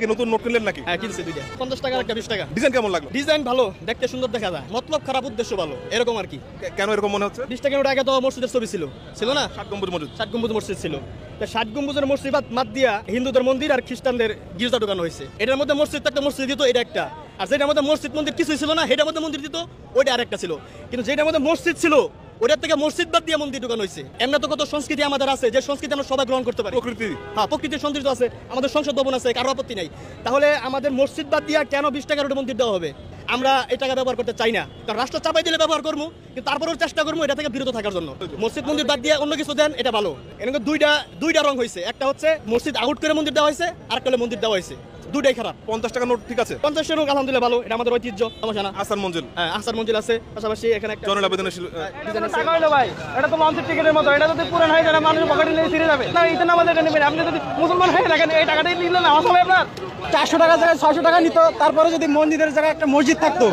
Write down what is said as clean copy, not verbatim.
কি নতুন নোট কিনলেন নাকি? হ্যাঁ কিনছি দুইটা, 50 টাকা একটা 20 টাকা। ডিজাইন কেমন লাগলো? ডিজাইন ভালো, দেখতে সুন্দর দেখা যায়, মতলব খারাপ উদ্দেশ্য ভালো, এরকম আর কি। কেন এরকম মনে হচ্ছে? 20 টাকা নোট আগে তো মসজিদের ছবি ছিল না? 7 গম্বুজ মসজিদ। 7 গম্বুজ মসজিদ ছিল। তা 7 গম্বুজের মসজিদ মাত দিয়া হিন্দুদের মন্দির আর খ্রিস্টানদের গির্জা ঢোকানো হয়েছে। এটার মধ্যে মসজিদ একটা মসজিদ দিত, এটা একটা। আর যেটার মধ্যে মসজিদ মন্দির কিছুই ছিল না, সেটার মধ্যে মন্দির দিত, ওইটা আরেকটা ছিল। কিন্তু যেটার মধ্যে মসজিদ ছিল ওটার থেকে মসজিদ বাদ দিয়ে মন্দির ঢোকানো হয়েছে। এমনি তো কত সংস্কৃতি আমাদের আছে, যে সংস্কৃতি আমরা সবাই গ্রহণ করতে পারি। প্রকৃতি, হ্যাঁ প্রকৃতির সৌন্দর্য আছে, আমাদের সংসদ ভবন আছে, কারো আপত্তি নাই। তাহলে আমাদের মসজিদ বাদ দিয়া কেন 20 টাকার ওটা মন্দির দেওয়া হবে? আমরা এই টাকা ব্যবহার করতে চাই না, কারণ রাষ্ট্র চাপাই দিলে ব্যবহার করবো, কিন্তু তারপরেও চেষ্টা করবো এটা থেকে বিরত থাকার জন্য। মসজিদ মন্দির বাদ দিয়ে অন্য কিছু দেন, এটা ভালো। এখানে দুইটা রং হয়েছে, একটা হচ্ছে মসজিদ আউট করে মন্দির দেওয়া হয়েছে, আর একটা হলে মন্দির দেওয়া হয়েছে। দুটাই খারাপ। 50 টাকা নোট ঠিক আছে? 50 টাকা আলহামদুলিল্লাহ ভালো, এটা আমাদের ঐতিহ্য, সমস্যা না। আসার মঞ্জিল, হ্যাঁ আসার মঞ্জিল আছে, পাশাপাশি এখানে একটা জয়নুল আবেদিনের টাকা হইলো ভাই, এটা তো লঞ্চের টিকিটের মতো, এটা যদি পুরান হয় মানুষ পকেটে নিয়ে ছিঁড়ে যাবে না। ইতেন আমাদের নেবেন, আপনি যদি মুসলমান হয়ে থাকেন এই টাকাটাই নিলেন, আমার সবাই আপনার 400 টাকার জায়গায় 600 টাকা নিত, তারপরে যদি মসজিদের জায়গায় একটা মসজিদ থাকতো।